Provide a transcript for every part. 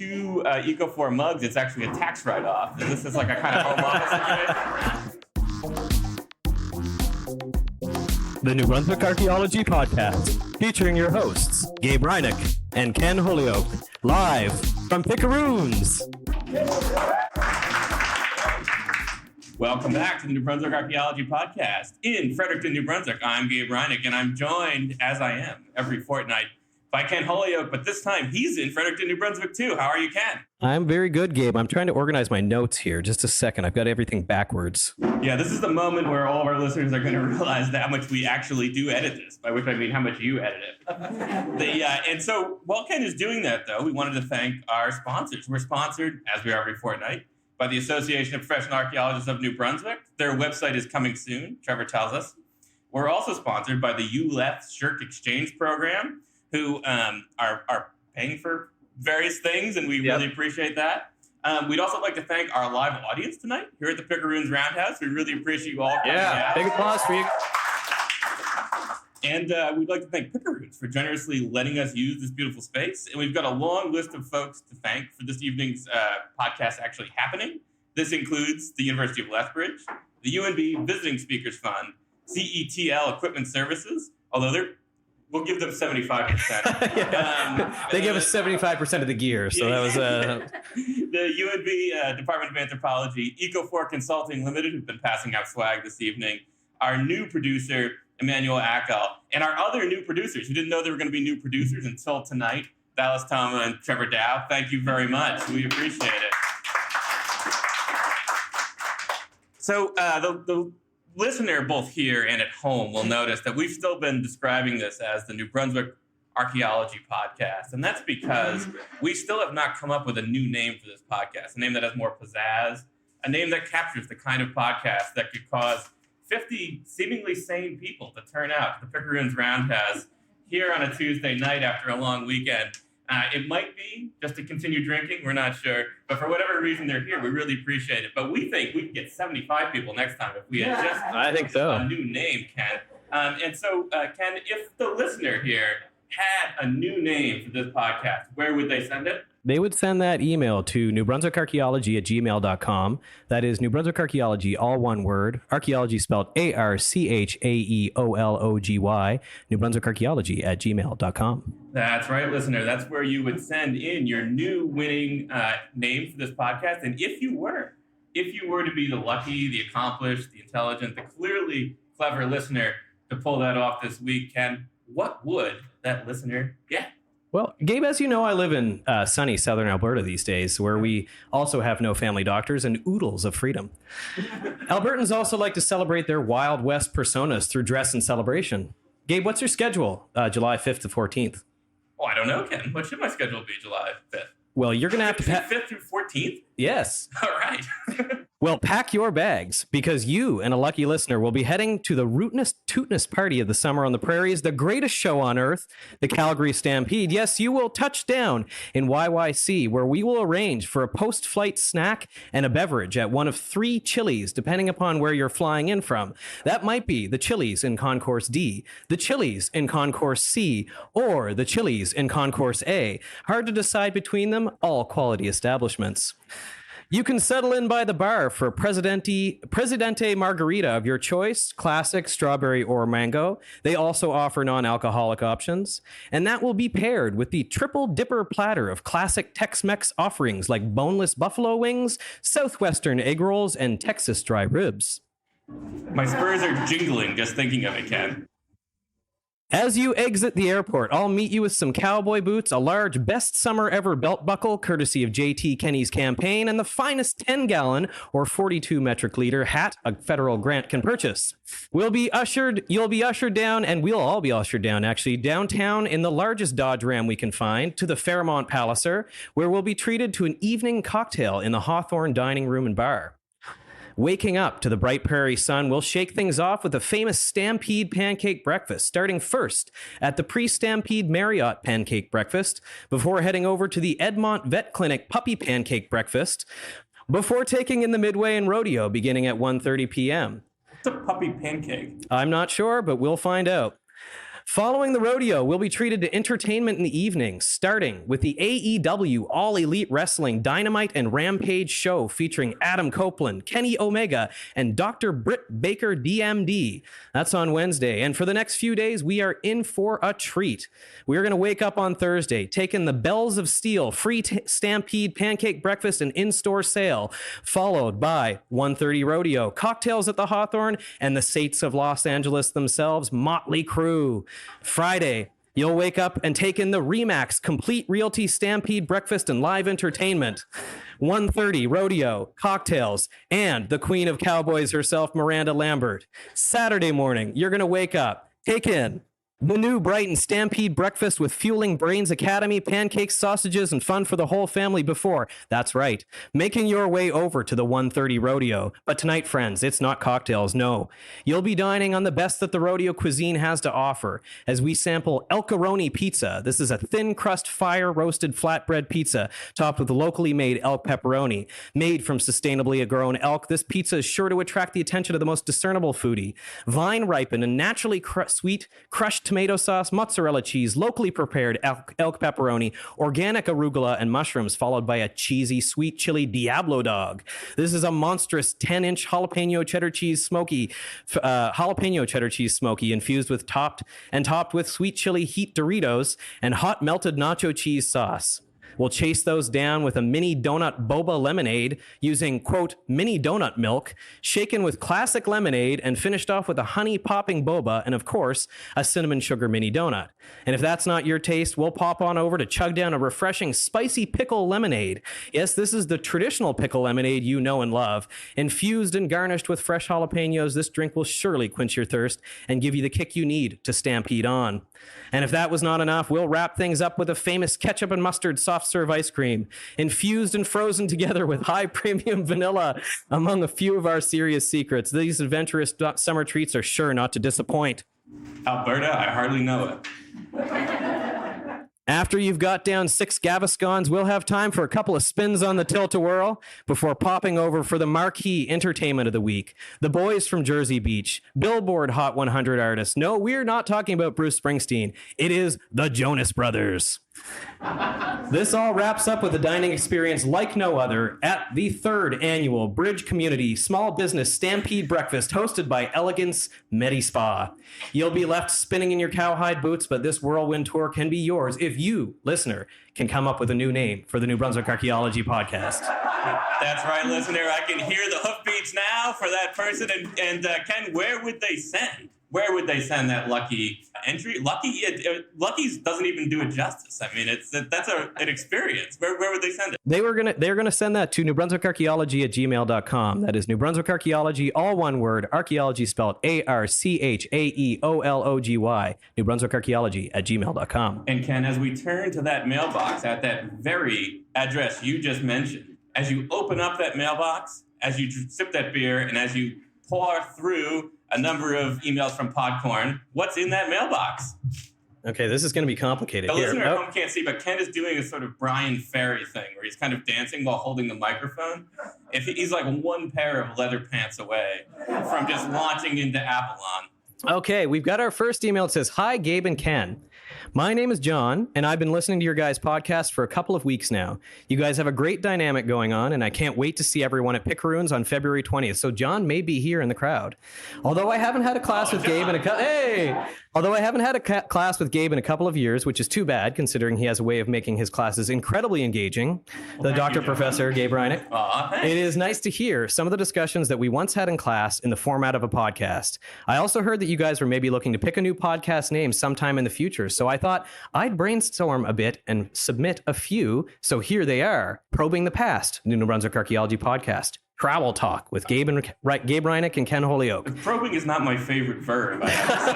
2 Eco4 mugs, it's actually a tax write-off. This is like a kind of home office situation. The New Brunswick Archaeology Podcast, featuring your hosts, Gabe Reinick and Ken Holyoke, live from Pickeroons. Welcome back to the New Brunswick Archaeology Podcast in Fredericton, New Brunswick. I'm Gabe Reinick, and I'm joined, as I am every fortnight, by Ken Holyoke, but this time he's in Fredericton, New Brunswick too. How are you, Ken? I'm very good, Gabe. I'm trying to organize my notes here. Just a second. I've got everything backwards. Yeah, this is the moment where all of our listeners are going to realize how much we actually do edit this, by which I mean how much you edit it. And so while Ken is doing that, though, we wanted to thank our sponsors. We're sponsored, as we are every fortnight, by the Association of Professional Archaeologists of New Brunswick. Their website is coming soon, Trevor tells us. We're also sponsored by the ULEF Shirk Exchange Program, who are paying for various things, and we really appreciate that. We'd also like to thank our live audience tonight here at the Pickeroons Roundhouse. We really appreciate you all coming out. Big applause for you. And we'd like to thank Pickeroons for generously letting us use this beautiful space. And we've got a long list of folks to thank for this evening's podcast actually happening. This includes the University of Lethbridge, the UNB Visiting Speakers Fund, CETL Equipment Services, although we'll give them 75%. They give us 75% of the gear, so that was... The UNB Department of Anthropology, Eco4 Consulting Limited, who've been passing out swag this evening, our new producer, Emanuel Akel, and our other new producers who didn't know there were going to be new producers until tonight, Dallas Toma and Trevor Dow. Thank you very much. We appreciate it. So the listener both here and at home will notice that we've still been describing this as the New Brunswick Archaeology Podcast. And that's because we still have not come up with a new name for this podcast, a name that has more pizzazz, a name that captures the kind of podcast that could cause 50 seemingly sane people to turn out to the Pickeroons Roundhouse here on a Tuesday night after a long weekend. It might be just to continue drinking, we're not sure. But for whatever reason they're here, we really appreciate it. But we think we could get 75 people next time if we had just a new name, Ken. And so, Ken, if the listener here had a new name for this podcast, where would they send it? They would send that email to newbrunswickarchaeology@gmail.com. That is New Brunswick Archaeology, all one word. Archaeology spelled ARCHAEOLOGY. newbrunswickarchaeology@gmail.com. That's right, listener. That's where you would send in your new winning name for this podcast. And if you were to be the lucky, the accomplished, the intelligent, the clearly clever listener to pull that off this week, Ken, what would that listener get? Well, Gabe, as you know, I live in sunny southern Alberta these days, where we also have no family doctors and oodles of freedom. Albertans also like to celebrate their Wild West personas through dress and celebration. Gabe, what's your schedule, July 5th to 14th? Oh, I don't know, Ken. What should my schedule be July 5th? Well, you're going to have to... 5th through 14th? Yes. All right. Well, pack your bags, because you and a lucky listener will be heading to the rootinest, tootinest party of the summer on the prairies, the greatest show on earth, the Calgary Stampede. Yes, you will touch down in YYC, where we will arrange for a post-flight snack and a beverage at one of 3 Chili's, depending upon where you're flying in from. That might be the Chili's in Concourse D, the Chili's in Concourse C, or the Chili's in Concourse A. Hard to decide between them, all quality establishments. You can settle in by the bar for Presidente Margarita of your choice, classic, strawberry, or mango. They also offer non-alcoholic options. And that will be paired with the triple dipper platter of classic Tex-Mex offerings like boneless buffalo wings, Southwestern egg rolls, and Texas dry ribs. My spurs are jingling just thinking of it, Ken. As you exit the airport, I'll meet you with some cowboy boots, a large best summer ever belt buckle, courtesy of JT Kenny's campaign, and the finest 10-gallon or 42 metric liter hat a federal grant can purchase. You'll be ushered down, and we'll all be ushered down, actually, downtown in the largest Dodge Ram we can find, to the Fairmont Palliser, where we'll be treated to an evening cocktail in the Hawthorne Dining Room and Bar. Waking up to the bright prairie sun, we'll shake things off with a famous Stampede pancake breakfast, starting first at the pre-Stampede Marriott pancake breakfast, before heading over to the Edmont Vet Clinic puppy pancake breakfast, before taking in the Midway and Rodeo beginning at 1:30 p.m. What's a puppy pancake? I'm not sure, but we'll find out. Following the rodeo, we'll be treated to entertainment in the evening, starting with the AEW All Elite Wrestling Dynamite and Rampage show featuring Adam Copeland, Kenny Omega, and Dr. Britt Baker, DMD. That's on Wednesday. And for the next few days, we are in for a treat. We're going to wake up on Thursday, taking the Bells of Steel, free Stampede, pancake breakfast, and in-store sale, followed by 1:30 Rodeo, cocktails at the Hawthorne, and the Saints of Los Angeles themselves, Motley Crue. Friday, you'll wake up and take in the Remax Complete Realty Stampede Breakfast and Live Entertainment. 1:30 Rodeo, cocktails, and the Queen of Cowboys herself, Miranda Lambert. Saturday morning, you're going to wake up, take in the new Brighton Stampede Breakfast with Fueling Brains Academy, pancakes, sausages, and fun for the whole family before. That's right, making your way over to the 1:30 Rodeo. But tonight, friends, it's not cocktails, no. You'll be dining on the best that the rodeo cuisine has to offer as we sample Elkaroni Pizza. This is a thin crust fire-roasted flatbread pizza topped with locally made elk pepperoni. Made from sustainably grown elk, this pizza is sure to attract the attention of the most discernible foodie. Vine-ripened and naturally sweet crushed tomato sauce, mozzarella cheese, locally prepared elk pepperoni, organic arugula, and mushrooms, followed by a cheesy sweet chili Diablo dog. This is a monstrous 10-inch jalapeno cheddar cheese smoky, infused with topped with sweet chili heat Doritos and hot melted nacho cheese sauce. We'll chase those down with a mini donut boba lemonade using, quote, mini donut milk, shaken with classic lemonade and finished off with a honey popping boba and, of course, a cinnamon sugar mini donut. And if that's not your taste, we'll pop on over to chug down a refreshing spicy pickle lemonade. Yes, this is the traditional pickle lemonade you know and love. Infused and garnished with fresh jalapenos, this drink will surely quench your thirst and give you the kick you need to stampede on. And if that was not enough, we'll wrap things up with a famous ketchup and mustard soft serve ice cream, infused and frozen together with high premium vanilla, among a few of our serious secrets. These adventurous summer treats are sure not to disappoint. Alberta, I hardly know it. After you've got down 6 Gaviscons, we'll have time for a couple of spins on the tilt-a-whirl before popping over for the marquee entertainment of the week. The boys from Jersey Beach, Billboard Hot 100 artists. No, we're not talking about Bruce Springsteen. It is the Jonas Brothers. This all wraps up with a dining experience like no other at the 3rd annual Bridge Community Small Business Stampede Breakfast hosted by Elegance Medi-Spa. You'll be left spinning in your cowhide boots, but this whirlwind tour can be yours if you, listener, can come up with a new name for the New Brunswick Archaeology Podcast. That's right, listener. I can hear the hoofbeats now for that person. And Ken, where would they send? Where would they send that lucky entry? Lucky's doesn't even do it justice. I mean, that's an experience. Where would they send it? They're gonna send that to newbrunswickarchaeology@gmail.com. That is New Brunswick Archaeology, all one word. Archaeology spelled ARCHAEOLOGY. New Brunswick Archaeology@gmail.com. And Ken, as we turn to that mailbox at that very address you just mentioned, as you open up that mailbox, as you sip that beer, and as you pour through a number of emails from Podcorn, what's in that mailbox? Okay, this is going to be complicated. The listener at home can't see, but Ken is doing a sort of Brian Ferry thing where he's kind of dancing while holding the microphone. He's like one pair of leather pants away from just launching into Avalon. Okay, we've got our first email. It says, "Hi, Gabe and Ken. My name is John, and I've been listening to your guys' podcast for a couple of weeks now. You guys have a great dynamic going on, and I can't wait to see everyone at Picaroons on February 20th. So John may be here in the crowd. Although I haven't had a class with Gabe in a class with Gabe in a couple of years, which is too bad considering he has a way of making his classes incredibly engaging. The Dr. Professor Gabe Reinick. It is nice to hear some of the discussions that we once had in class in the format of a podcast. I also heard that you guys were maybe looking to pick a new podcast name sometime in the future. So I thought I'd brainstorm a bit and submit a few. So here they are. Probing the Past, New Brunswick Archaeology Podcast. Travel Talk with Gabe Reinick and Ken Holyoke. Probing is not my favorite verb, I have to say.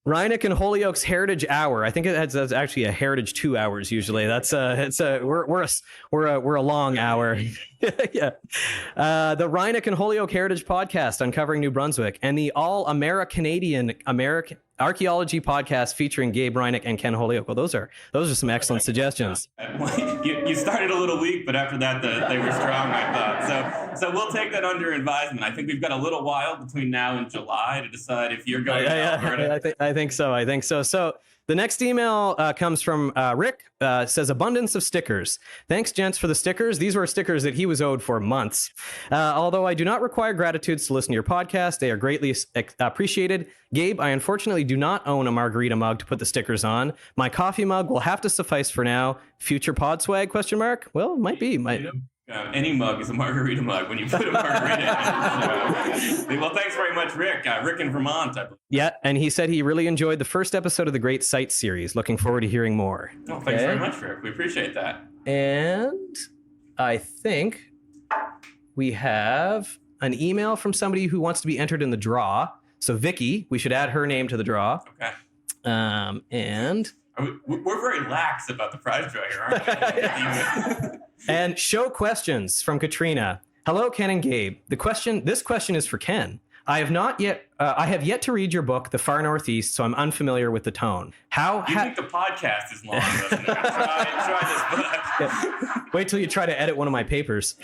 Reinick and Holyoke's Heritage Hour. I think that's actually a Heritage 2 hours usually. We're a long hour. Yeah. The Reinick and Holyoke Heritage Podcast uncovering New Brunswick and the all American archaeology podcast featuring Gabe Reinick and Ken Holyoke. Well, those are some excellent suggestions. You started a little weak, but after that, they were strong, I thought. So we'll take that under advisement. I think we've got a little while between now and July to decide if you're going to Alberta. I think so. So the next email comes from Rick. Says abundance of stickers. Thanks, gents, for the stickers. These were stickers that he was owed for months. Although I do not require gratitudes to listen to your podcast, they are greatly appreciated. Gabe, I unfortunately do not own a margarita mug to put the stickers on. My coffee mug will have to suffice for now. Future pod swag? Question mark. Well, might be. Any mug is a margarita mug when you put a margarita in it. Well, thanks very much, Rick. Rick in Vermont, I believe. Yeah, and he said he really enjoyed the first episode of the Great Sight series. Looking forward to hearing more. Well, thanks very much, Rick. We appreciate that. And I think we have an email from somebody who wants to be entered in the draw. So Vicky, we should add her name to the draw. Okay. And... We're very lax about the prize draw here, aren't we? And show questions from Katrina. Hello, Ken and Gabe. This question is for Ken. I have yet to read your book, The Far Northeast, so I'm unfamiliar with the tone. You think the podcast is long, doesn't it? Try this book. Wait till you try to edit one of my papers.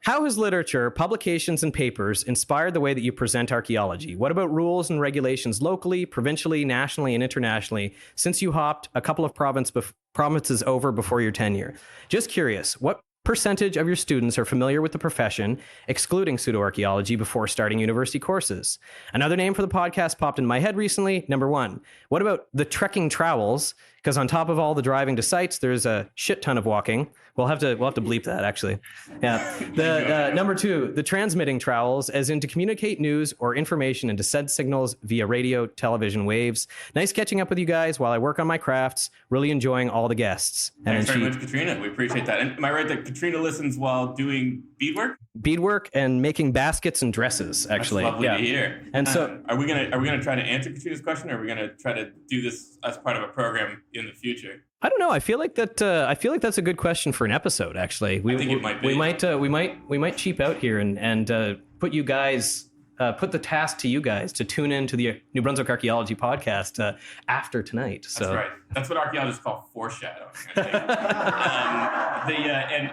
How has literature, publications, and papers inspired the way that you present archaeology? What about rules and regulations locally, provincially, nationally, and internationally, since you hopped a couple of provinces over before your tenure? Just curious, what percentage of your students are familiar with the profession, excluding pseudoarchaeology, before starting university courses? Another name for the podcast popped in my head recently. Number 1, what about the trekking travels? Because on top of all the driving to sites, there's a shit ton of walking. We'll have to bleep that, actually. Yeah. The number 2, the transmitting travels, as in to communicate news or information and to send signals via radio, television waves. Nice catching up with you guys while I work on my crafts. Really enjoying all the guests. Thanks very much, Katrina. We appreciate that. And am I right that Katrina listens while doing beadwork? Beadwork and making baskets and dresses, actually. That's lovely to hear. And so, are we gonna try to answer Katrina's question, or are we gonna try to do this as part of a program in the future? I don't know. I feel like that's a good question for an episode. Actually, I think it might be. We might cheap out here and put you guys. Put the task to you guys to tune in to the New Brunswick Archaeology podcast after tonight. So. That's right. That's what archaeologists call foreshadowing.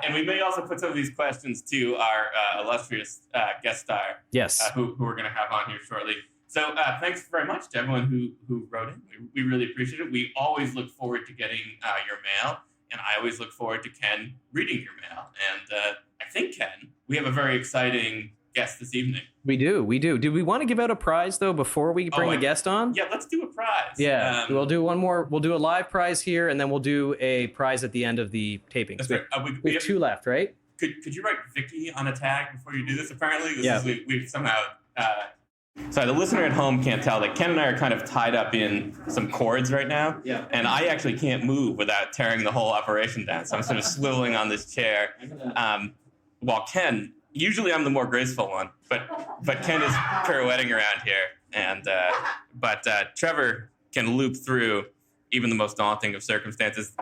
And we may also put some of these questions to our illustrious guest star. Yes. Who we're going to have on here shortly. So thanks very much to everyone who wrote in. We really appreciate it. We always look forward to getting your mail, and I always look forward to Ken reading your mail. And I think, Ken, we have a very exciting guest this evening. We do. Do we want to give out a prize though before we bring the guest on? Yeah, let's do a prize. Yeah, we'll do one more. We'll do a live prize here, and then we'll do a prize at the end of the taping. That's right. We have 2 left, right? Could you write Vicky on a tag before you do this? Apparently, we've somehow. Sorry, the listener at home can't tell that Ken and I are kind of tied up in some cords right now. Yeah. And I actually can't move without tearing the whole operation down. So I'm sort of swiveling on this chair. While Ken, usually I'm the more graceful one, but Ken is pirouetting around here. And but Trevor can loop through even the most daunting of circumstances.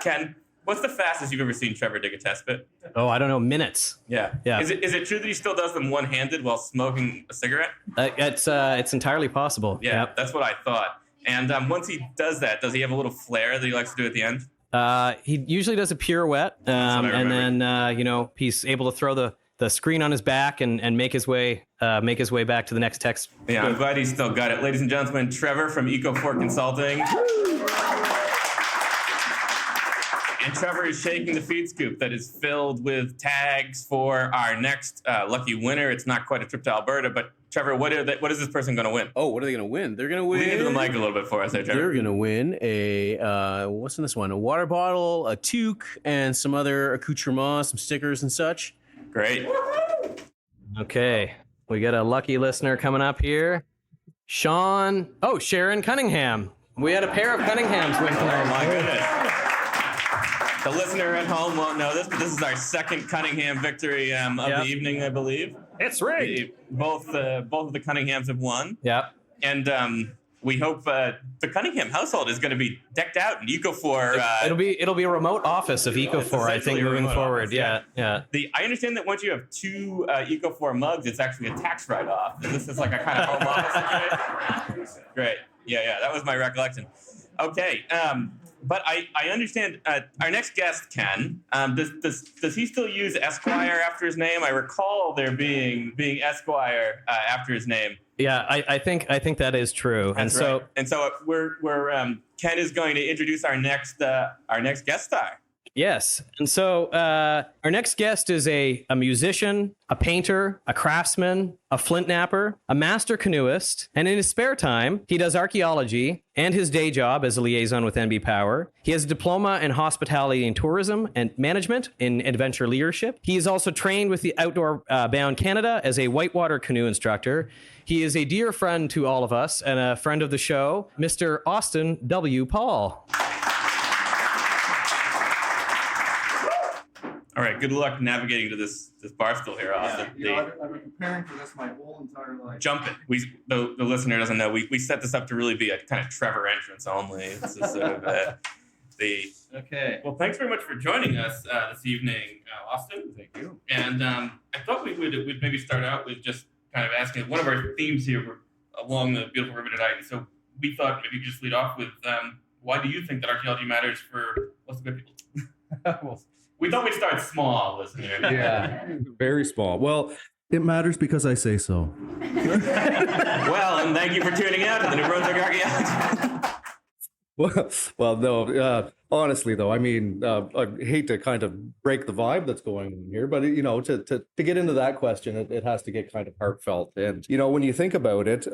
Ken, what's the fastest you've ever seen Trevor dig a test pit? Oh, I don't know, minutes. Yeah. Is it true that he still does them one-handed while smoking a cigarette? It's entirely possible. Yeah, Yep. That's what I thought. And once he does that, does he have a little flair that he likes to do at the end? He usually does a pirouette, and then he's able to throw the screen on his back and make his way back to the next text. Yeah, I'm glad he's still got it. Ladies and gentlemen, Trevor from Eco4 Consulting. And Trevor is shaking the feed scoop that is filled with tags for our next lucky winner. It's not quite a trip to Alberta, but Trevor, what is this person going to win? Oh, what are they going to win? They're going to win. Lean into the mic a little bit for us there, Trevor. They're going to win a, what's in this one? A water bottle, a toque, and some other accoutrements, some stickers and such. Great. Okay. We got a lucky listener coming up here. Sharon Cunningham. We had a pair of Cunninghams win tonight. Oh, my goodness. The listener at home won't know this, but this is our second Cunningham victory of the evening, I believe. It's right. Both of the Cunninghams have won. Yeah. And we hope the Cunningham household is going to be decked out in Eco4. It'll be a remote office of Eco4, I think, moving forward. Office, yeah. I understand that once you have 2 Eco4 mugs, it's actually a tax write-off. This is like a kind of home office situation. Great. Yeah, that was my recollection. Okay, but I understand our next guest, Ken. Does he still use Esquire after his name? I recall there being Esquire after his name. Yeah, I think that is true. That's right. And so we're Ken is going to introduce our next guest star. Yes. And so our next guest is a musician, a painter, a craftsman, a flint napper, a master canoeist, and in his spare time, he does archaeology and his day job as a liaison with NB Power. He has a diploma in hospitality and tourism and management in adventure leadership. He is also trained with the Outdoor Bound Canada as a whitewater canoe instructor. He is a dear friend to all of us and a friend of the show, Mr. Austin W. Paul. All right, good luck navigating to this bar stool here, Austin. Yeah, I've been preparing for this my whole entire life. Jump it. The listener doesn't know. We set this up to really be a kind of Trevor entrance only. It's just sort of Okay. Well, thanks very much for joining us this evening, Austin. Thank you. And I thought we'd maybe start out with just kind of asking one of our themes here along the beautiful river tonight. And so we thought maybe you could just lead off with why do you think that archaeology matters for Wolastoq people? Well, We thought we'd start small, listener. yeah, very small. Well, it matters because I say so. Well, and thank you for tuning out to the New Brunswick Archaeology. Well, no. Honestly, though, I mean, I hate to kind of break the vibe that's going on here, but to get into that question, it has to get kind of heartfelt. And when you think about it,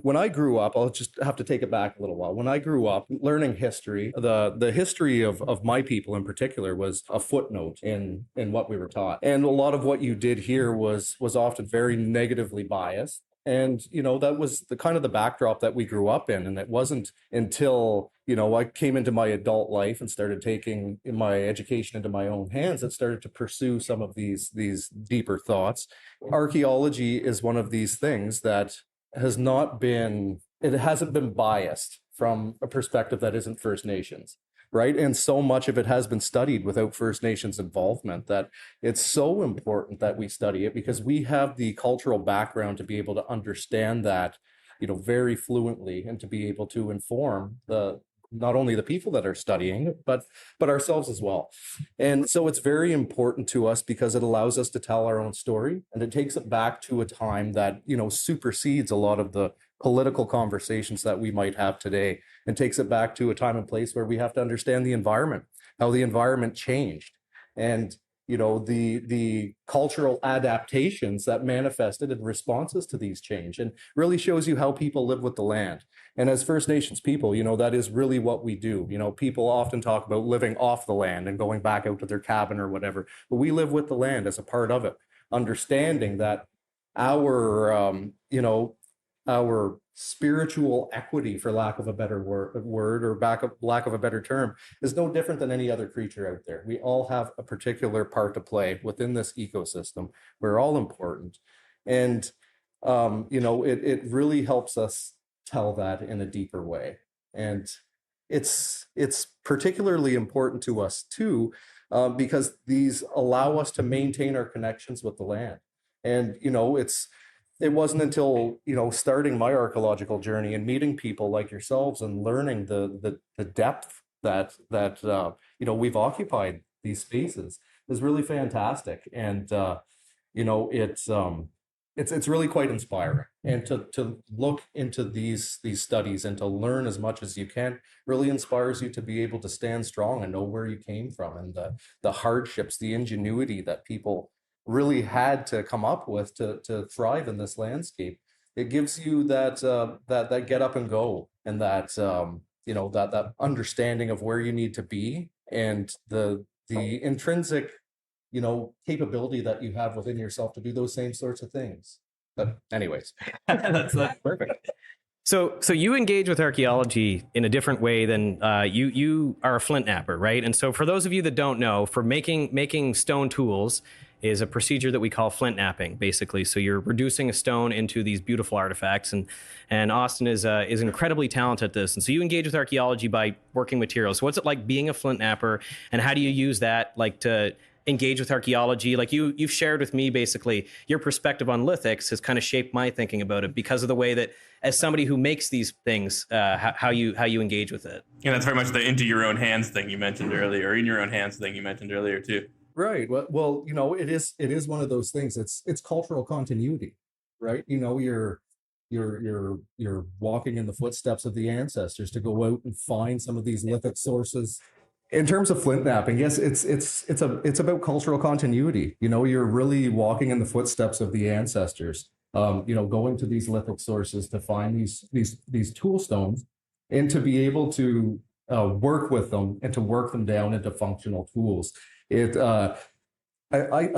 when I grew up, I'll just have to take it back a little while. When I grew up learning history, the history of my people in particular was a footnote in what we were taught, and a lot of what you did here was often very negatively biased. And, that was the kind of the backdrop that we grew up in. And it wasn't until, I came into my adult life and started taking my education into my own hands that started to pursue some of these deeper thoughts. Archaeology is one of these things that hasn't been biased from a perspective that isn't First Nations. Right. And so much of it has been studied without First Nations involvement that it's so important that we study it because we have the cultural background to be able to understand that, very fluently and to be able to inform not only the people that are studying it, but ourselves as well. And so it's very important to us because it allows us to tell our own story and it takes it back to a time that, supersedes a lot of the political conversations that we might have today and takes it back to a time and place where we have to understand the environment, how the environment changed and, the cultural adaptations that manifested in responses to these change and really shows you how people live with the land. And as First Nations people, that is really what we do. People often talk about living off the land and going back out to their cabin or whatever, but we live with the land as a part of it, understanding that our spiritual equity, for lack of a better word or lack of a better term, is no different than any other creature out there. We all have a particular part to play within this ecosystem. We're all important. And, it really helps us tell that in a deeper way. And it's particularly important to us too, because these allow us to maintain our connections with the land. And, it wasn't until, starting my archaeological journey and meeting people like yourselves and learning the depth that we've occupied these spaces is really fantastic. And, it's really quite inspiring. And to look into these studies and to learn as much as you can really inspires you to be able to stand strong and know where you came from and the hardships, the ingenuity that people really had to come up with to thrive in this landscape. It gives you that get up and go and that understanding of where you need to be and the intrinsic capability that you have within yourself to do those same sorts of things. But anyways, that's perfect. So you engage with archaeology in a different way than you are a flint napper, right? And so for those of you that don't know, for making stone tools is a procedure that we call flint napping, basically. So you're reducing a stone into these beautiful artifacts, and Austin is incredibly talented at this. And so you engage with archaeology by working materials. So what's it like being a flint napper, and how do you use that to engage with archaeology? Like you've shared with me, basically, your perspective on lithics has kind of shaped my thinking about it because of the way that, as somebody who makes these things, how you engage with it. And that's very much the into your own hands thing you mentioned earlier, or in your own hands thing you mentioned earlier too. Right. Well, it is one of those things. It's cultural continuity, right? You're walking in the footsteps of the ancestors to go out and find some of these lithic sources. In terms of flint knapping, yes, it's about cultural continuity. You're really walking in the footsteps of the ancestors. Going to these lithic sources to find these tool stones, and to be able to work with them and to work them down into functional tools. I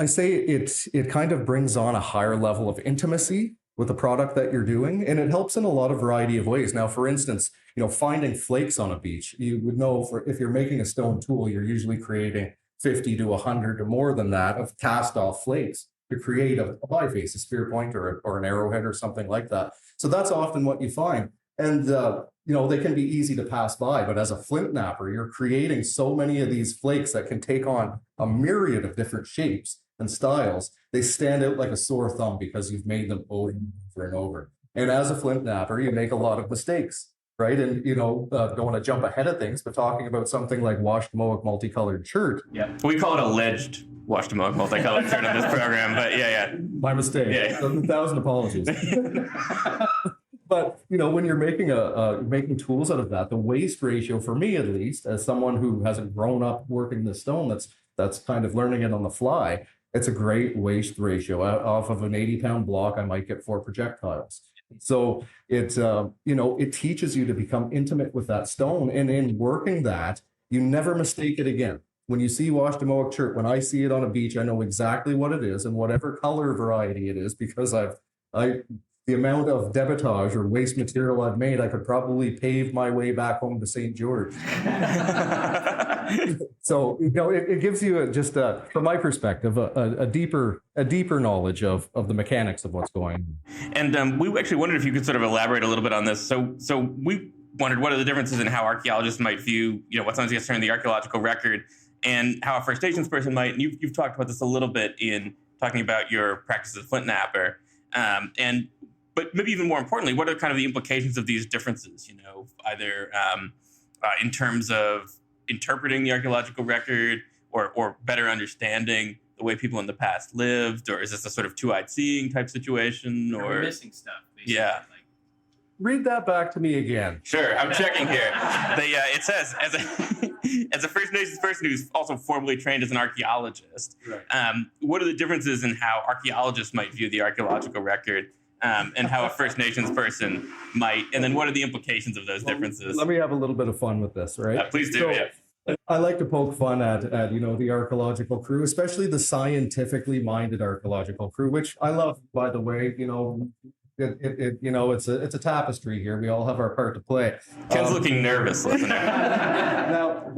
say it kind of brings on a higher level of intimacy with the product that you're doing, and it helps in a lot of variety of ways. Now, for instance, finding flakes on a beach, you would know if you're making a stone tool, you're usually creating 50 to 100 or more than that of cast off flakes to create a biface, a spear point, or an arrowhead or something like that. So that's often what you find. And, they can be easy to pass by, but as a flint knapper, you're creating so many of these flakes that can take on a myriad of different shapes and styles. They stand out like a sore thumb because you've made them over and over. And as a flint knapper, you make a lot of mistakes, right? And, don't want to jump ahead of things, but talking about something like washed Mohawk multicolored shirt. Yeah. We call it alleged washed Mohawk multicolored shirt on this program, but yeah. My mistake. Yeah. 1,000 apologies. But when you're making tools out of that, the waste ratio, for me at least, as someone who hasn't grown up working the stone, that's kind of learning it on the fly, it's a great waste ratio. Off of an 80-pound block, I might get 4 projectiles. So it teaches you to become intimate with that stone, and in working that, you never mistake it again. When you see washed Mohawk shirt, when I see it on a beach, I know exactly what it is and whatever color variety it is, because the amount of debitage or waste material I've made, I could probably pave my way back home to St. George. So, it gives you from my perspective, a deeper knowledge of the mechanics of what's going on. And we actually wondered if you could sort of elaborate a little bit on this. So we wondered what are the differences in how archaeologists might view, what sometimes gets termed the archaeological record, and how a First Nations person might. And you've talked about this a little bit in talking about your practice as a flint knapper. But maybe even more importantly, what are kind of the implications of these differences, either in terms of interpreting the archaeological record or better understanding the way people in the past lived, or is this a sort of two-eyed seeing type situation? Or we're missing stuff, basically. Yeah. Read that back to me again. Sure, I'm checking here. It says, as a First Nations person who's also formally trained as an archaeologist, right. What are the differences in how archaeologists might view the archaeological record and how a First Nations person might, and then what are the implications of those differences? Let me have a little bit of fun with this, right? Please do, So, I like to poke fun at the archaeological crew, especially the scientifically minded archaeological crew, which I love, by the way. It's a tapestry here. We all have our part to play. Ken's looking nervous, listener. Now,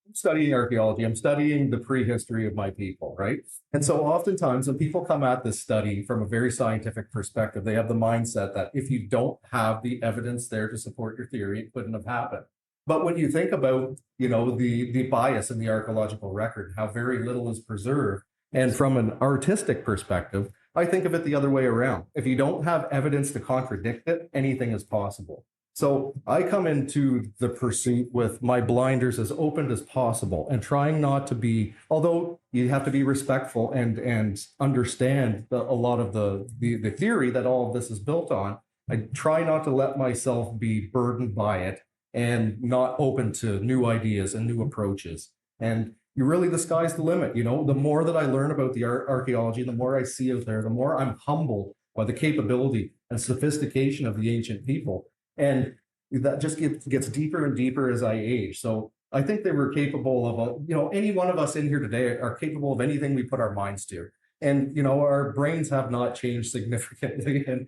I'm studying archaeology, I'm studying the prehistory of my people, right? And so oftentimes when people come at this study from a very scientific perspective, they have the mindset that if you don't have the evidence there to support your theory, it couldn't have happened. But when you think about, the bias in the archaeological record, how very little is preserved, and from an artistic perspective, I think of it the other way around. If you don't have evidence to contradict it, anything is possible. So I come into the pursuit with my blinders as open as possible and trying not to be, although you have to be respectful and understand a lot of the theory that all of this is built on. I try not to let myself be burdened by it and not open to new ideas and new approaches. And the sky's the limit. The more that I learn about the archaeology, the more I see out there, the more I'm humbled by the capability and sophistication of the ancient people. And that just gets deeper and deeper as I age. So I think they were capable of, any one of us in here today are capable of anything we put our minds to. And, our brains have not changed significantly. And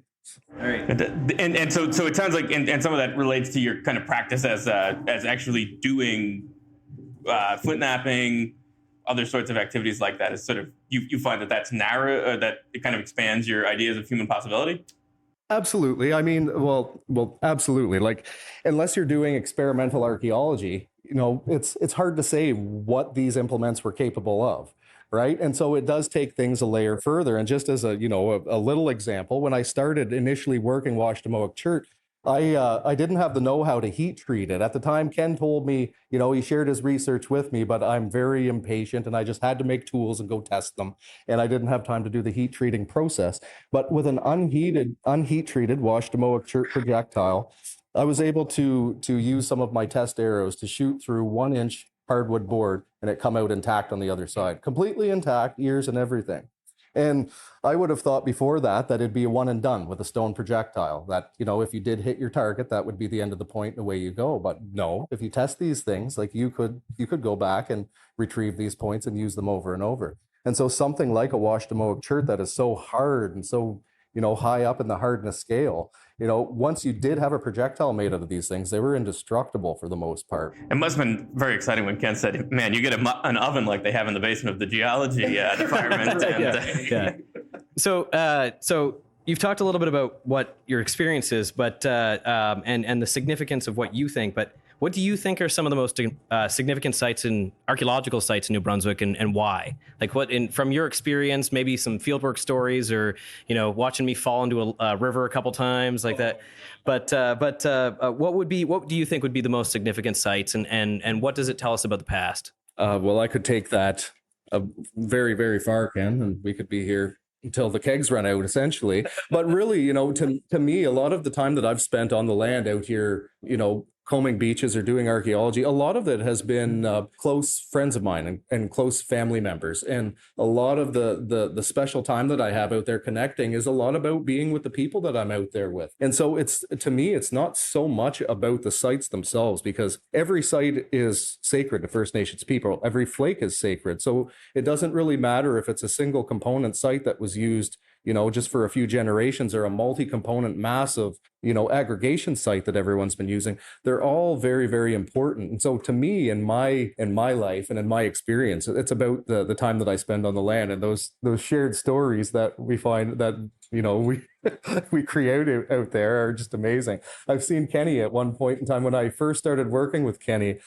all right. And so it sounds like, and some of that relates to your kind of practice as actually doing flint knapping, other sorts of activities like that. Is sort of, you find that's narrow, that it kind of expands your ideas of human possibility? Absolutely. I mean, well, absolutely. Like, unless you're doing experimental archaeology, it's hard to say what these implements were capable of. Right. And so it does take things a layer further. And just as a little example, when I started initially working Wolastoq Church, I didn't have the know-how to heat treat it. At the time, Ken told me, he shared his research with me, but I'm very impatient and I just had to make tools and go test them. And I didn't have time to do the heat treating process. But with an unheat treated Wolastoq Church projectile, I was able to use some of my test arrows to shoot through 1-inch hardwood board, and it come out intact on the other side, completely intact, ears and everything. And I would have thought before that it'd be a one and done with a stone projectile, that, if you did hit your target, that would be the end of the point and away you go. But no, if you test these things, like you could go back and retrieve these points and use them over and over. And so something like a Wolastoq chert that is so hard and so, high up in the hardness scale, once you did have a projectile made out of these things, they were indestructible for the most part. It must have been very exciting when Ken said, man, you get an oven like they have in the basement of the geology department. Yeah. So you've talked a little bit about what your experience is, but and the significance of what you think, but what do you think are some of the most significant sites in archaeological sites in New Brunswick, and why? Like from your experience, maybe some fieldwork stories, or watching me fall into a river a couple times like that. But what do you think would be the most significant sites, and what does it tell us about the past? Well, I could take that very, very far, Ken, and we could be here until the kegs run out, essentially. But really, to me, a lot of the time that I've spent on the land out here, combing beaches or doing archaeology, a lot of it has been close friends of mine and close family members. And a lot of the special time that I have out there connecting is a lot about being with the people that I'm out there with. And so to me, it's not so much about the sites themselves, because every site is sacred to First Nations people. Every flake is sacred. So it doesn't really matter if it's a single component site that was used just for a few generations, or a multi-component massive, aggregation site that everyone's been using. They're all very, very important. And so to me, in my life and in my experience, it's about the time that I spend on the land, and those shared stories that we find that, we create out there are just amazing. I've seen Kenny at one point in time when I first started working with Kenny.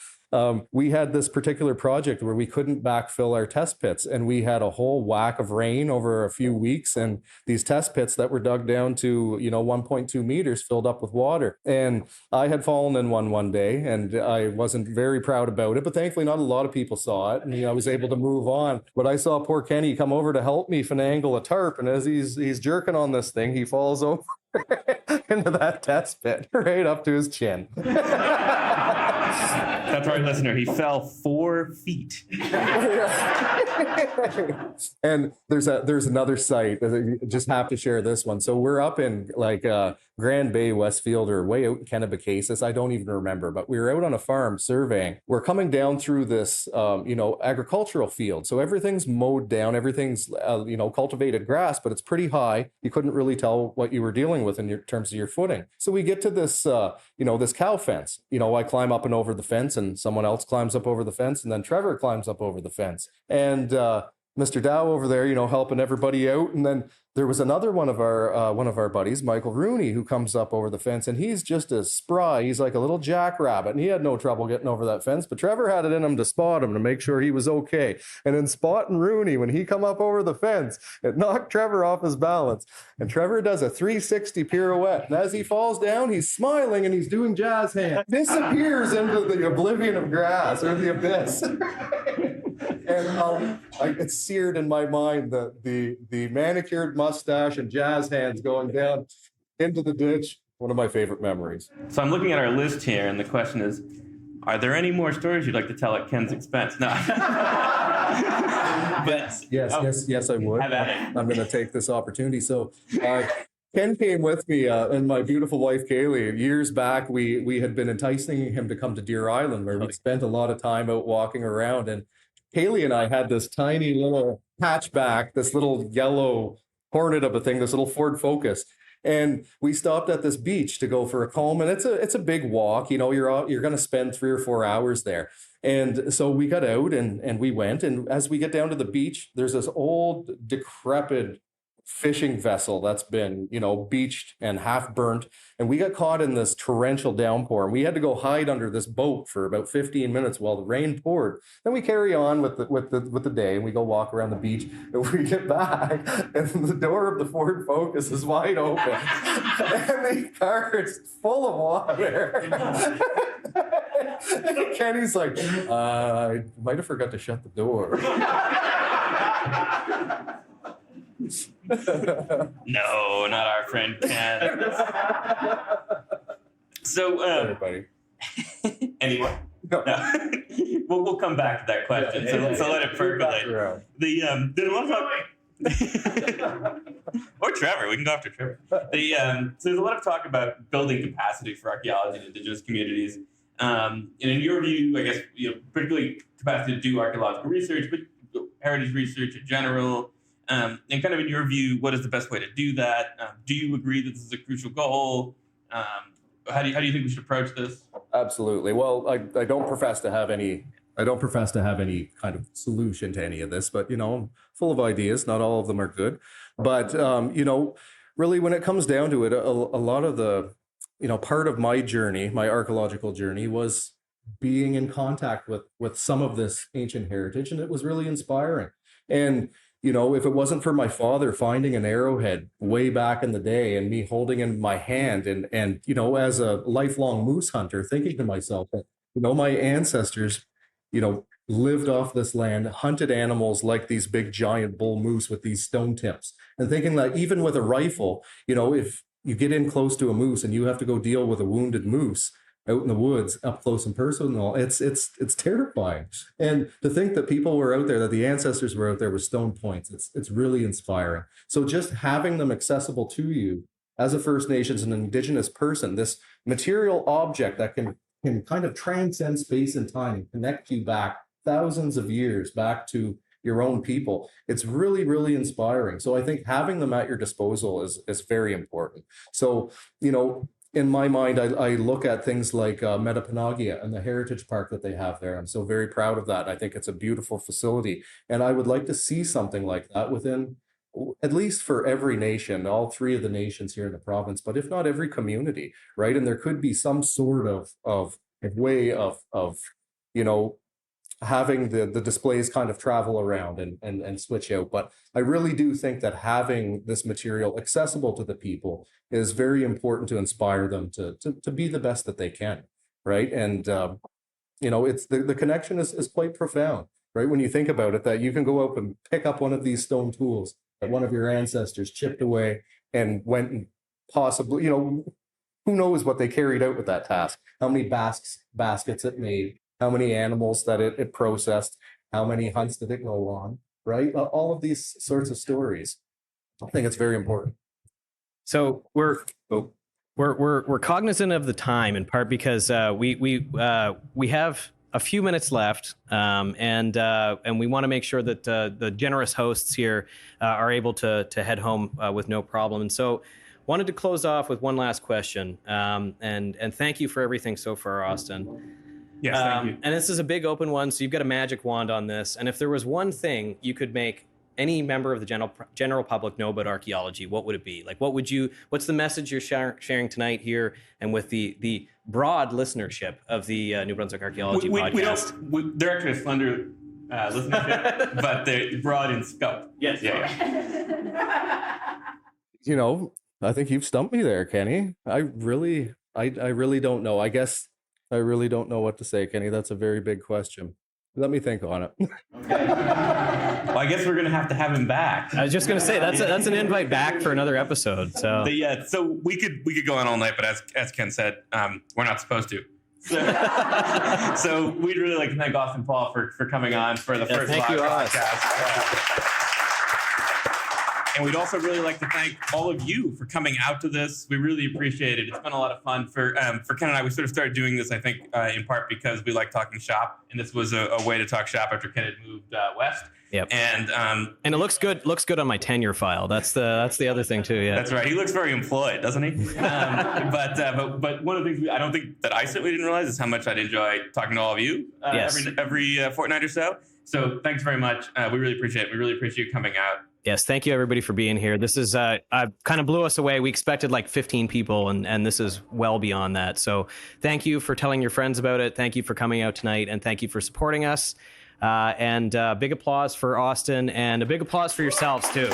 We had this particular project where we couldn't backfill our test pits, and we had a whole whack of rain over a few weeks, and these test pits that were dug down to 1.2 meters filled up with water. And I had fallen in one day, and I wasn't very proud about it, but thankfully not a lot of people saw it, and I was able to move on. But I saw poor Kenny come over to help me finagle a tarp, and as he's jerking on this thing, he falls over into that test pit right up to his chin. That's right, listener. He fell 4 feet. And there's another site. I just have to share this one. So we're up in Grand Bay, Westfield, or way out in Kennebecasis. I don't even remember, but we were out on a farm surveying. We're coming down through this, agricultural field. So everything's mowed down. Everything's, cultivated grass, but it's pretty high. You couldn't really tell what you were dealing with in terms of your footing. So we get to this, this cow fence. I climb up and over the fence, and someone else climbs up over the fence, and then Trevor climbs up over the fence. And Mr. Dow over there, helping everybody out. And then there was another one of our buddies, Michael Rooney, who comes up over the fence, and he's just as spry. He's like a little jackrabbit, and he had no trouble getting over that fence. But Trevor had it in him to spot him to make sure he was okay. And in spotting Rooney, when he come up over the fence, it knocked Trevor off his balance. And Trevor does a 360 pirouette. And as he falls down, he's smiling and he's doing jazz hands. Disappears into the oblivion of grass, or the abyss. And it's seared in my mind, the manicured mustache and jazz hands going down into the ditch. One of my favorite memories. So I'm looking at our list here, and the question is, are there any more stories you'd like to tell at Ken's expense? No. But, yes, I would. Have at it. I'm going to take this opportunity. So Ken came with me and my beautiful wife, Kaylee. Years back, we had been enticing him to come to Deer Island, where we spent a lot of time out walking around. And Kaylee and I had this tiny little hatchback, this little yellow Hornet of a thing, this little Ford Focus. And we stopped at this beach to go for a comb, and it's a big walk. You're going to spend 3 or 4 hours there. And so we got out and we went. And as we get down to the beach, there's this old, decrepit fishing vessel that's been, beached and half burnt. And we got caught in this torrential downpour, and we had to go hide under this boat for about 15 minutes while the rain poured. Then we carry on with the day, and we go walk around the beach. And we get back, and the door of the Ford Focus is wide open, and the car is full of water. Kenny's like, I might have forgot to shut the door. No, not our friend Ken. So, Everybody. anyone? No. No. we'll come back to that question. So let it percolate. Did a lot of or Trevor, we can go after Trevor. So there's a lot of talk about building capacity for archaeology in Indigenous communities. And in your view, I guess, particularly capacity to do archaeological research, but heritage research in general. And kind of in your view, what is the best way to do that? Do you agree that this is a crucial goal? How do you think we should approach this? Absolutely. Well, I don't profess to have any kind of solution to any of this, but I'm full of ideas. Not all of them are good, but really, when it comes down to it, a lot of the part of my journey, my archaeological journey, was being in contact with some of this ancient heritage, and it was really inspiring. And if it wasn't for my father finding an arrowhead way back in the day and me holding in my hand and as a lifelong moose hunter, thinking to myself that, my ancestors, lived off this land, hunted animals like these big giant bull moose with these stone tips, and thinking that even with a rifle, if you get in close to a moose and you have to go deal with a wounded moose out in the woods, up close and personal, it's terrifying. And to think that people were out there, that the ancestors were out there with stone points, it's really inspiring. So just having them accessible to you as a First Nations and Indigenous person, this material object that can kind of transcend space and time and connect you back thousands of years back to your own people, it's really, really inspiring. So I think having them at your disposal is very important. So, in my mind, I look at things like Metapanagia and the heritage park that they have there. I'm so very proud of that. I think it's a beautiful facility. And I would like to see something like that within, at least for every nation, all three of the nations here in the province, but if not every community, right? And there could be some sort of way of having the displays kind of travel around and switch out. But I really do think that having this material accessible to the people is very important to inspire them to be the best that they can, right? And, it's the connection is quite profound, right? When you think about it, that you can go up and pick up one of these stone tools that one of your ancestors chipped away and went and possibly, who knows what they carried out with that task, how many baskets it made, how many animals that it processed, how many hunts did it go on, right? All of these sorts of stories. I think it's very important. So we're cognizant of the time, in part because we have a few minutes left, and we want to make sure that the generous hosts here are able to head home with no problem. And so, wanted to close off with one last question, and thank you for everything so far, Austin. Yes, thank you. And this is a big open one, so you've got a magic wand on this. And if there was one thing you could make any member of the general public know about archaeology, what would it be? Like, what's the message you're sharing tonight here and with the broad listenership of the New Brunswick Archaeology Podcast? They're actually a slender listenership, but they're broad in scope. Yes. Yeah. I think you've stumped me there, Kenny. I really don't know. I guess I really don't know what to say, Kenny. That's a very big question. Let me think on it. Okay. Well, I guess we're going to have him back. I was just going to say that's an invite back for another episode. So so we could go on all night, but as Ken said, we're not supposed to. So we'd really like to thank Austin Paul for coming on for the first live podcast. And we'd also really like to thank all of you for coming out to this. We really appreciate it. It's been a lot of fun for Ken and I. We sort of started doing this, I think, in part because we like talking shop, and this was a way to talk shop after Ken had moved west. Yep. And it looks good. Looks good on my tenure file. That's the other thing too. Yeah. That's right. He looks very employed, doesn't he? But one of the things I don't think that I certainly didn't realize is how much I'd enjoy talking to all of you yes. every fortnight or so. So thanks very much. We really appreciate it. We really appreciate you coming out. Yes, thank you everybody for being here. This is kind of blew us away. We expected like 15 people, and this is well beyond that. So thank you for telling your friends about it. Thank you for coming out tonight, and thank you for supporting us. And big applause for Austin, and a big applause for yourselves too.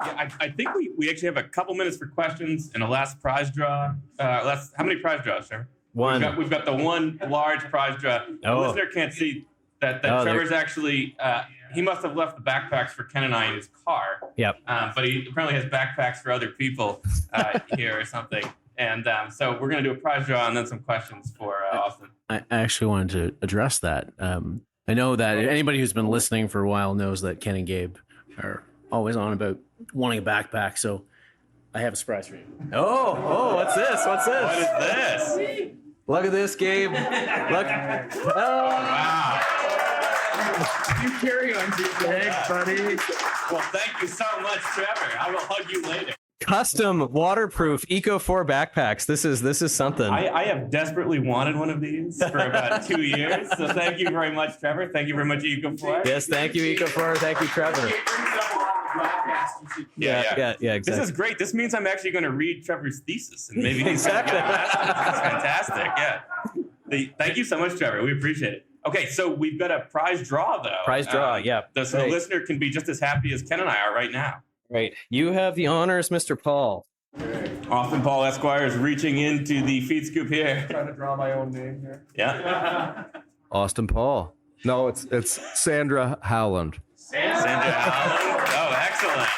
Yeah, I think we actually have a couple minutes for questions and a last prize draw. How many prize draws, Trevor? One. We've got the one large prize draw. The listener can't see that Trevor's actually, he must have left the backpacks for Ken and I in his car. Yep. But he apparently has backpacks for other people here or something. And so we're going to do a prize draw and then some questions for Austin. I actually wanted to address that. I know that anybody who's been listening for a while knows that Ken and Gabe are always on about wanting a backpack. So I have a surprise for you. Oh, what's this? What's this? What is this? Look at this, Gabe. Look. Oh. Wow. You carry on to your bags, buddy. Well, thank you so much, Trevor. I will hug you later. Custom waterproof Eco4 backpacks. This is something. I have desperately wanted one of these for about 2 years. So thank you very much, Trevor. Thank you very much, Eco4. Yes, thank you, Eco4. Thank you, Trevor. Yeah, exactly. This is great. This means I'm actually going to read Trevor's thesis and maybe Exactly. That's fantastic. Yeah. Thank you so much, Trevor. We appreciate it. Okay, so we've got a prize draw, though. Prize draw, yeah. So the listener can be just as happy as Ken and I are right now. Right. You have the honors, Mr. Paul. Austin Paul Esquire is reaching into the feed scoop here. Trying to draw my own name here. Yeah. Austin Paul. No, it's Sandra Howland. Sandra Allen. Oh, excellent.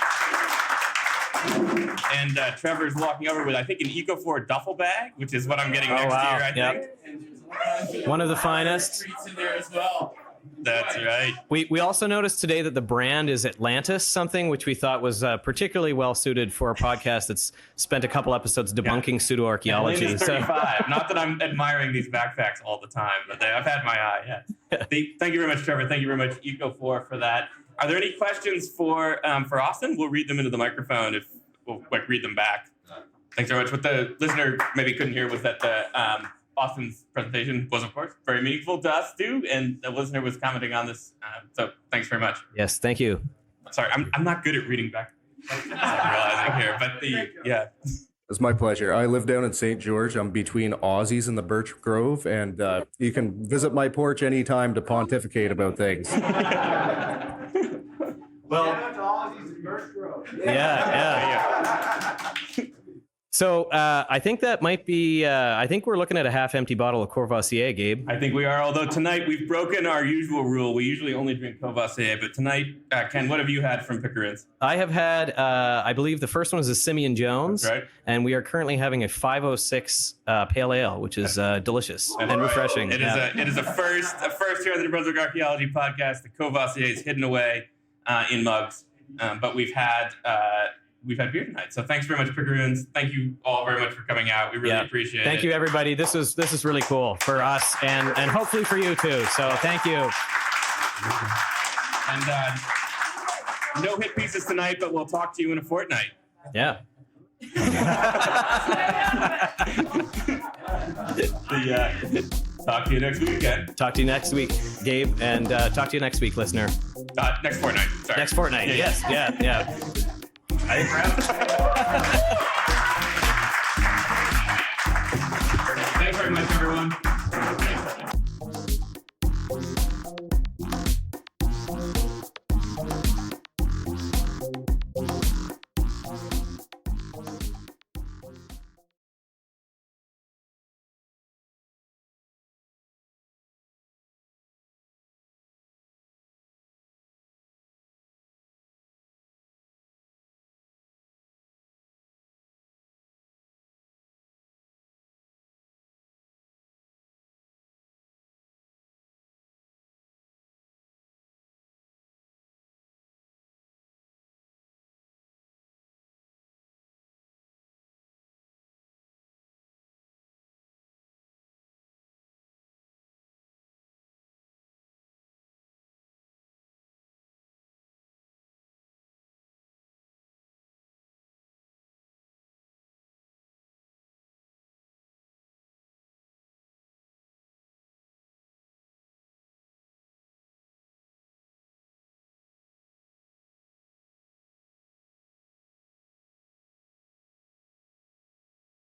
And Trevor's walking over with, I think, an Eco4 duffel bag, which is what I'm getting next year, I think. One of the finest. Treats in there as well. That's right. We also noticed today that the brand is Atlantis, something which we thought was particularly well suited for a podcast that's spent a couple episodes debunking pseudo-archaeology. Lynn is 35. Not that I'm admiring these backpacks all the time, but I've had my eye. Yeah. Thank you very much, Trevor. Thank you very much, Eco4, for that. Are there any questions for Austin? We'll read them into the microphone if we'll read them back. Thanks very much. What the listener maybe couldn't hear was that Austin's presentation was, of course, very meaningful to us too, and the listener was commenting on this. So thanks very much. Yes, thank you. Sorry, I'm not good at reading back. I'm realizing here, but It's my pleasure. I live down in St. George. I'm between Aussies and the Birch Grove, and you can visit my porch anytime to pontificate about things. Well, yeah. So I think that might be, I think we're looking at a half-empty bottle of Courvoisier, Gabe. I think we are, although tonight we've broken our usual rule. We usually only drink Courvoisier, but tonight, Ken, what have you had from Pickering's? I have had, I believe the first one was a Simeon Jones, That's right. And we are currently having a 506 Pale Ale, which is delicious and refreshing. It is a first here on the New Brunswick Archaeology Podcast. The Courvoisier is hidden away in mugs, but we've had beer tonight. So thanks very much, Pickering's. Thank you all very much for coming out. We really appreciate it. Thank you, everybody. This is really cool for us and hopefully for you too. So thank you. And no hit pieces tonight, but we'll talk to you in a fortnight. Yeah. Talk to you next weekend. Talk to you next week, Gabe, and talk to you next week, listener. Next fortnight. Sorry. Next fortnight. Yeah. Yes. Yeah. I